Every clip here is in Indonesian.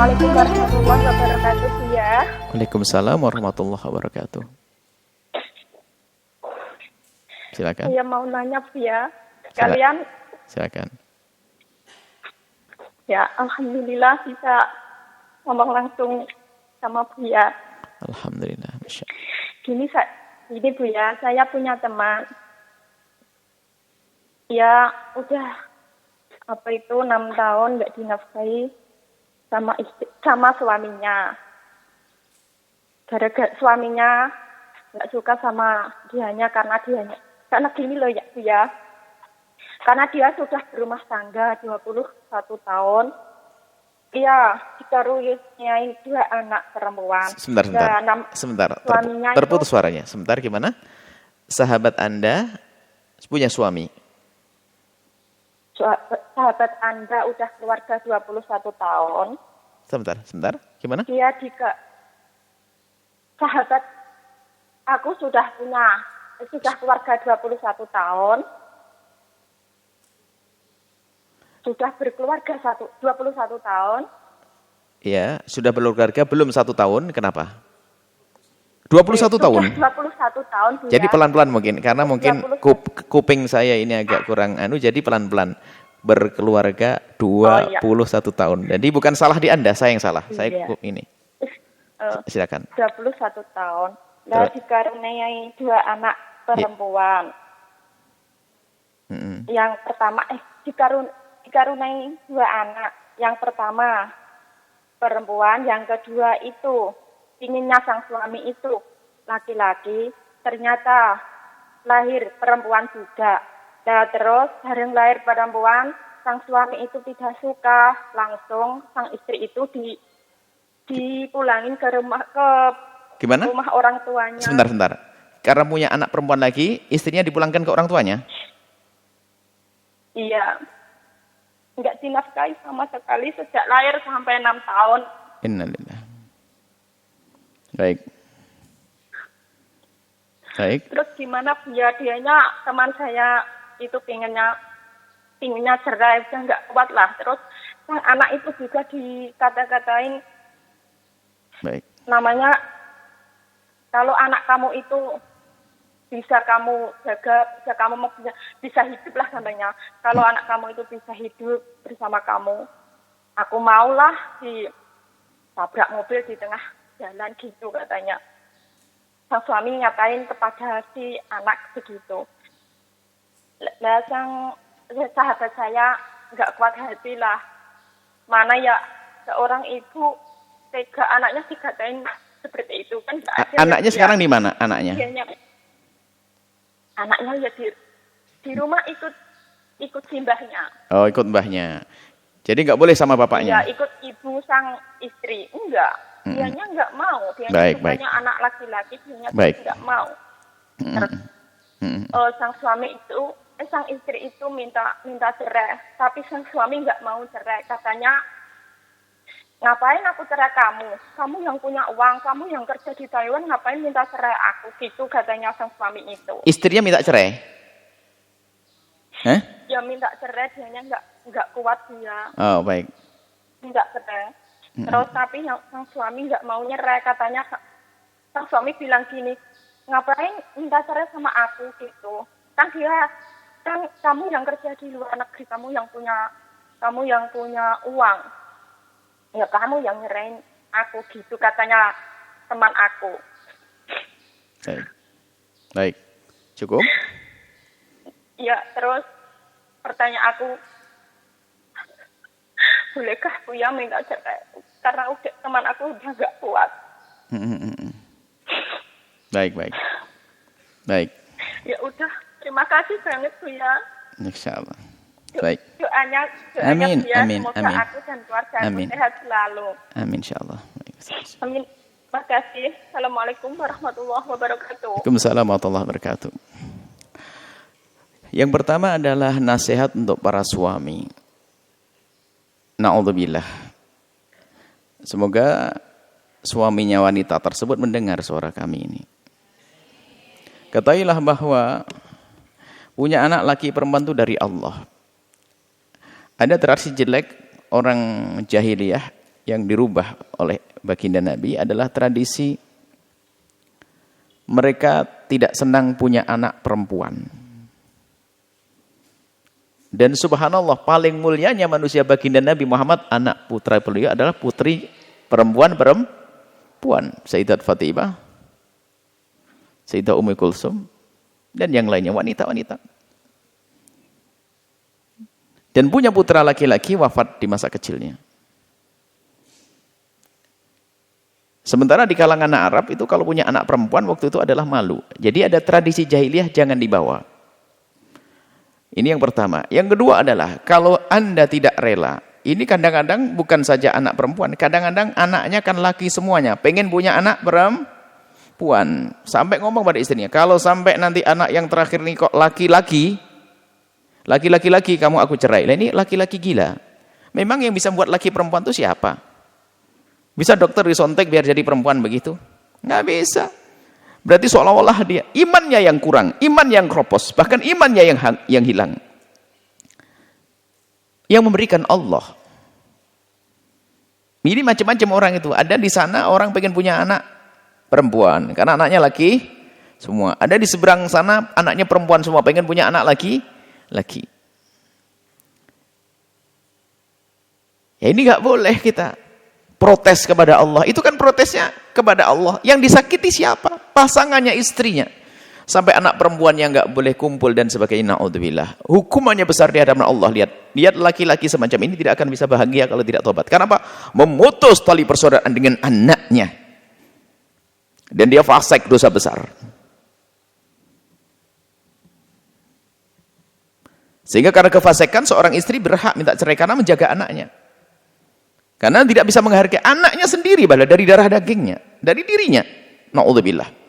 Assalamualaikum warahmatullahi wabarakatuh ya. Waalaikumsalam warahmatullahi wabarakatuh. Silakan. Saya mau nanya ya. Sekalian Silakan. ya, alhamdulillah bisa ngomong langsung sama Bu ya. Alhamdulillah. Masya. Gini Bu ya, saya punya teman. Ya udah 6 tahun nggak dinafkahi sama suaminya. Gara-gara suaminya nggak suka sama dianya karena gini loh ya Bu ya. Karena dia sudah berumah tangga 21 tahun. Iya, dikaruniai 2 anak perempuan. Sebentar. Terputus suaranya. Sebentar, gimana? Sahabat Anda punya suami? Sahabat Anda udah keluarga 21 tahun. Sebentar. Gimana? Sahabat aku sudah keluarga 21 tahun. Sudah berkeluarga 21 tahun. Iya, sudah berkeluarga belum 1 tahun, kenapa? 21 tahun? 21 tahun. Jadi pelan-pelan mungkin, karena mungkin kuping saya ini agak kurang jadi pelan-pelan. Berkeluarga 21 tahun. Jadi bukan salah di Anda, saya yang salah. Saya ini. Silakan. 21 tahun. Nah, dikaruniai 2 anak perempuan. Yang pertama dikaruniai 2 anak. Yang pertama perempuan, yang kedua itu inginnya sang suami itu laki-laki, ternyata lahir perempuan juga. Nah terus bareng lahir perempuan, sang suami itu tidak suka, langsung sang istri itu dipulangin ke rumah rumah orang tuanya. Sebentar. Karena punya anak perempuan lagi, istrinya dipulangkan ke orang tuanya? Iya. Enggak dinafkahi sama sekali sejak lahir sampai 6 tahun. Innalillah. Baik. Terus gimana ya, dianya teman saya itu pinginnya cerai, udah nggak kuat lah. Terus sang anak itu juga dikata-katain. Baik. Namanya, kalau anak kamu itu bisa kamu jaga, bisa hidup lah katanya. Kalau anak kamu itu bisa hidup bersama kamu, aku maulah ditabrak mobil di tengah jalan gitu katanya. Sang suami nyatain kepada si anak begitu. Nah, sang sahabat saya nggak kuat hati lah. Mana ya seorang ibu tega anaknya dikatain seperti itu kan. Anaknya sekarang di mana anaknya? Anaknya ya di rumah ikut simbahnya. Oh, ikut mbahnya. Jadi nggak boleh sama bapaknya? Ya, ikut ibu sang istri. Enggak. Dianya nggak mau. Baik. Anak laki-laki, dianya tidak mau. Sang suami itu, sang istri itu minta cerai. Tapi sang suami nggak mau cerai. Katanya, ngapain aku cerai kamu? Kamu yang punya uang, kamu yang kerja di Taiwan, ngapain minta cerai aku? Gitu katanya sang suami itu. Istrinya minta cerai? Ya minta cerai, dianya nggak kuat dia. Oh, baik. Minta cerai. Terus tapi sang suami nggak mau nyerah, katanya sang suami bilang gini, ngapain minta cerai sama aku gitu? Kan kamu yang kerja di luar negeri, kamu yang punya uang. Ya kamu yang nyerahin aku gitu katanya teman aku. Baik. Cukup? Ya, terus pertanyaan aku, bolehkah Buya minta cerai? Karena teman aku udah gak kuat. Baik. Ya udah, terima kasih banget Buya. Insyaallah. Baik. Doanya Amin. Semoga aku dan keluarga aku sehat selalu. Amin insyaallah. Amin. Terima kasih. Assalamualaikum warahmatullahi wabarakatuh. Waalaikumsalam warahmatullahi wabarakatuh. Yang pertama adalah nasihat untuk para suami. Na'udzubillah. Semoga suaminya wanita tersebut mendengar suara kami ini. Ketahuilah bahwa punya anak laki perempuan itu dari Allah. Ada tradisi jelek orang jahiliyah yang dirubah oleh baginda Nabi adalah tradisi mereka tidak senang punya anak perempuan. Dan subhanallah, paling mulianya manusia baginda Nabi Muhammad, anak putra beliau adalah putri perempuan. Sayyidat Fatimah, Sayyidah Ummu Kulsum, dan yang lainnya, wanita-wanita. Dan punya putra laki-laki wafat di masa kecilnya. Sementara di kalangan Arab itu kalau punya anak perempuan waktu itu adalah malu. Jadi ada tradisi jahiliyah jangan dibawa. Ini yang pertama. Yang kedua adalah kalau Anda tidak rela, ini kadang-kadang bukan saja anak perempuan, kadang-kadang anaknya kan laki semuanya, pengen punya anak perempuan. Sampai ngomong pada istrinya, kalau sampai nanti anak yang terakhir ini kok laki-laki kamu aku cerai. Lah ini laki-laki gila. Memang yang bisa buat laki perempuan itu siapa? Bisa dokter disontek biar jadi perempuan begitu? Nggak bisa. Berarti seolah-olah dia imannya yang kurang, iman yang kropos, bahkan imannya yang hilang. Yang memberikan Allah. Ini macam-macam orang itu. Ada di sana orang pengen punya anak perempuan karena anaknya laki semua. Ada di seberang sana anaknya perempuan semua pengen punya anak laki. Ya ini nggak boleh kita protes kepada Allah. Itu kan protesnya kepada Allah. Yang disakiti siapa? Pasangannya, istrinya. Sampai anak perempuan yang nggak boleh kumpul dan sebagainya. Na'udzubillah. Hukumannya besar di hadapan Allah. Lihat laki-laki semacam ini tidak akan bisa bahagia kalau tidak tobat. Karena apa? Memutus tali persaudaraan dengan anaknya. Dan dia fasik, dosa besar. Sehingga karena kefasikan seorang istri berhak minta cerai karena menjaga anaknya. Karena tidak bisa menghargai anaknya sendiri bahkan dari darah dagingnya, dari dirinya. Na'udzubillah.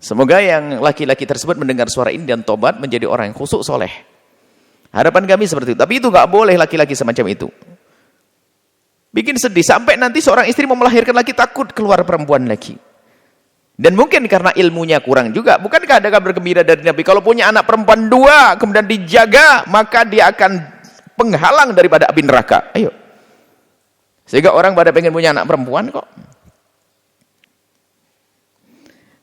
Semoga yang laki-laki tersebut mendengar suara ini dan tobat menjadi orang yang khusyuk soleh. Harapan kami seperti itu. Tapi itu nggak boleh laki-laki semacam itu. Bikin sedih sampai nanti seorang istri mau melahirkan lagi takut keluar perempuan lagi. Dan mungkin karena ilmunya kurang juga. Bukankah ada kabar gembira dari Nabi? Kalau punya anak perempuan 2, kemudian dijaga, maka dia akan penghalang daripada api neraka. Ayo. Sehingga orang pada pengen punya anak perempuan kok.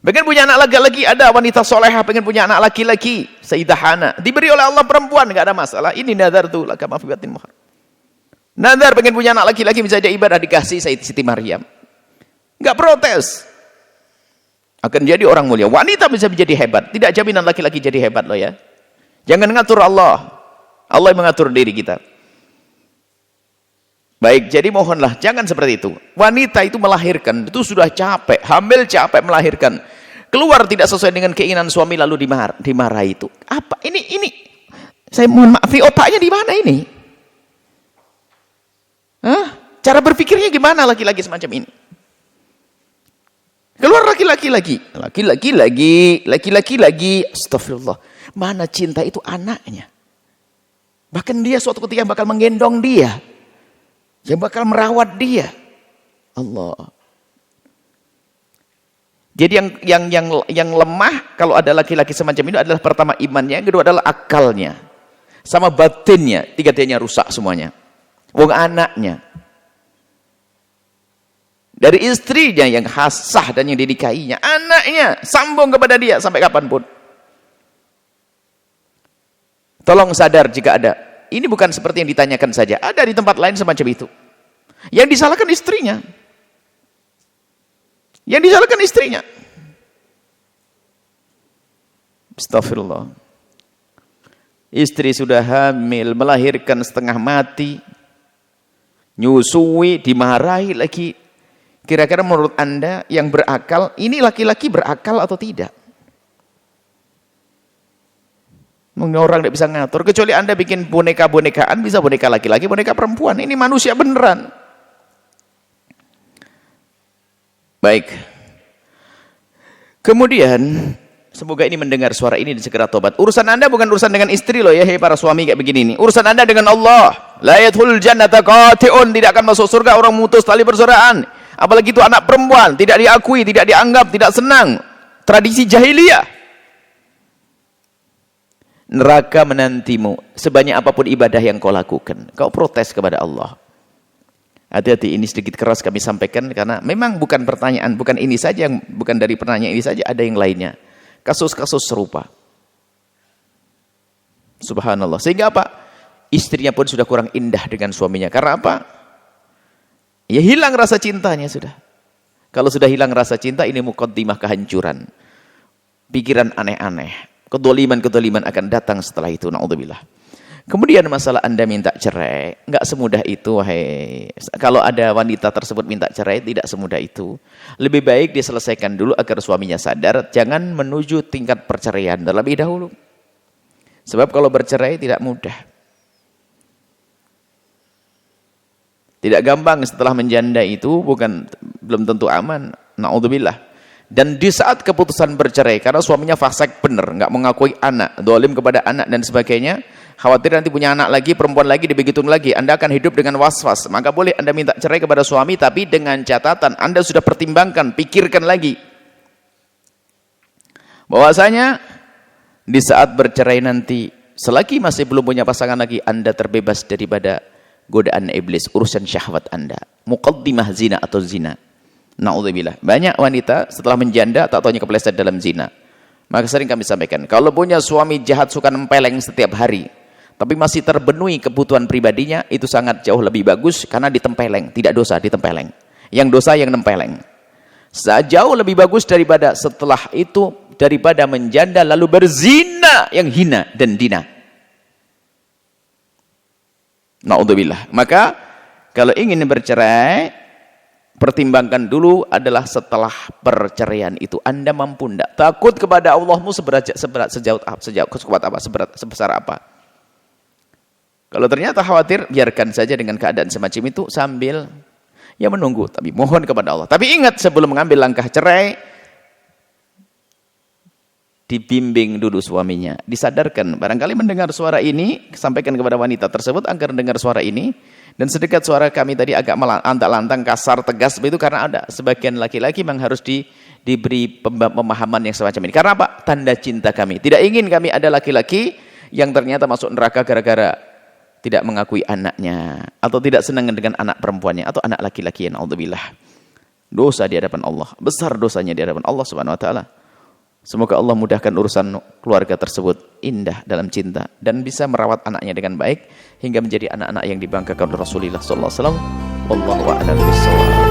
Pengen punya anak laki-laki, ada wanita soleha pengen punya anak laki-laki. Sayyidah Hana. Diberi oleh Allah perempuan, nggak ada masalah. Ini nazar tuh, laka mafibatin muhar. Nazar pengen punya anak laki-laki, bisa aja ibadah dikasih Siti Maryam. Nggak protes. Akan jadi orang mulia. Wanita bisa menjadi hebat. Tidak jaminan laki-laki jadi hebat loh ya. Jangan ngatur Allah. Allah yang mengatur diri kita. Baik, jadi mohonlah jangan seperti itu. Wanita itu melahirkan, itu sudah capek. Hamil capek melahirkan. Keluar tidak sesuai dengan keinginan suami lalu dimarahi itu. Apa? Ini. Saya mohon maaf, otaknya di mana ini? Hah? Cara berpikirnya gimana laki-laki semacam ini? Keluar laki-laki lagi. Astagfirullah. Mana cinta itu anaknya. Bahkan dia suatu ketika bakal menggendong dia. Yang bakal merawat dia. Allah. Jadi yang lemah kalau ada laki-laki semacam itu adalah pertama imannya, yang kedua adalah akalnya. Sama batinnya, tiga-tiganya rusak semuanya. Wong anaknya. Dari istrinya yang hasah dan yang dinikahinya, anaknya sambung kepada dia sampai kapanpun. Tolong sadar jika ada. Ini bukan seperti yang ditanyakan saja. Ada di tempat lain semacam itu. Yang disalahkan istrinya. Astagfirullah. Istri sudah hamil, melahirkan setengah mati, nyusui, dimarahi lagi. Kira-kira menurut Anda yang berakal, ini laki-laki berakal atau tidak? Mungkin orang tidak bisa ngatur. Kecuali Anda bikin boneka-bonekaan, bisa boneka laki-laki, boneka perempuan. Ini manusia beneran. Baik. Kemudian, semoga ini mendengar suara ini dan segera tobat. Urusan Anda bukan urusan dengan istri loh ya, hei para suami kayak begini nih. Urusan Anda dengan Allah. La yadkhulul jannata qati'un, tidak akan masuk surga orang memutus tali persaudaraan. Apalagi itu anak perempuan, tidak diakui, tidak dianggap, tidak senang. Tradisi jahiliyah. Neraka menantimu sebanyak apapun ibadah yang kau lakukan. Kau protes kepada Allah. Hati-hati, ini sedikit keras kami sampaikan karena memang bukan pertanyaan, bukan ini saja, bukan dari pertanyaan ini saja, ada yang lainnya. Kasus-kasus serupa. Subhanallah. Sehingga apa? Istrinya pun sudah kurang indah dengan suaminya. Karena apa? Ya hilang rasa cintanya sudah. Kalau sudah hilang rasa cinta, ini muqaddimah kehancuran. Pikiran aneh-aneh. Kedoliman-kedoliman akan datang setelah itu. Na'udzubillah. Kemudian masalah Anda minta cerai, nggak semudah itu, wahai. Kalau ada wanita tersebut minta cerai, tidak semudah itu. Lebih baik diselesaikan dulu agar suaminya sadar, jangan menuju tingkat perceraian terlebih dahulu. Sebab kalau bercerai tidak mudah. Tidak gampang setelah menjanda itu, belum tentu aman. Na'udzubillah. Dan di saat keputusan bercerai, karena suaminya fasik benar, nggak mengakui anak, zalim kepada anak dan sebagainya, khawatir nanti punya anak lagi, perempuan lagi, dibegitun lagi, Anda akan hidup dengan was-was. Maka boleh Anda minta cerai kepada suami, tapi dengan catatan Anda sudah pertimbangkan, pikirkan lagi. Bahwasanya di saat bercerai nanti, selagi masih belum punya pasangan lagi, Anda terbebas daripada godaan iblis, urusan syahwat Anda. Muqaddimah zina atau zina. Na'udzubillah. Banyak wanita setelah menjanda tak taunya kepleset dalam zina. Maka sering kami sampaikan, kalau punya suami jahat suka nempeleng setiap hari, tapi masih terpenuhi kebutuhan pribadinya, itu sangat jauh lebih bagus karena ditempeleng, tidak dosa ditempeleng. Yang dosa yang nempeleng. Jauh lebih bagus daripada setelah itu, daripada menjanda lalu berzina yang hina dan dina. Na'udzubillah. Maka kalau ingin bercerai, pertimbangkan dulu adalah setelah perceraian itu Anda mampu tidak? Takut kepada Allahmu sebesar apa? Kalau ternyata khawatir, biarkan saja dengan keadaan semacam itu sambil ya menunggu, tapi mohon kepada Allah. Tapi ingat, sebelum mengambil langkah cerai, dibimbing dulu suaminya, disadarkan. Barangkali mendengar suara ini, sampaikan kepada wanita tersebut agar mendengar suara ini. Dan sedekat suara kami tadi agak antang-antang, kasar, tegas, begitu karena ada sebagian laki-laki memang harus diberi pemahaman yang semacam ini. Karena apa? Tanda cinta kami. Tidak ingin kami ada laki-laki yang ternyata masuk neraka gara-gara tidak mengakui anaknya, atau tidak senang dengan anak perempuannya, atau anak laki-laki yang na'udzubillah. Dosa di hadapan Allah. Besar dosanya di hadapan Allah Subhanahu wa Ta'ala. Semoga Allah mudahkan urusan keluarga tersebut indah dalam cinta dan bisa merawat anaknya dengan baik hingga menjadi anak-anak yang dibanggakan oleh Rasulullah sallallahu alaihi wasallam. Wallahu a'lam bishawab.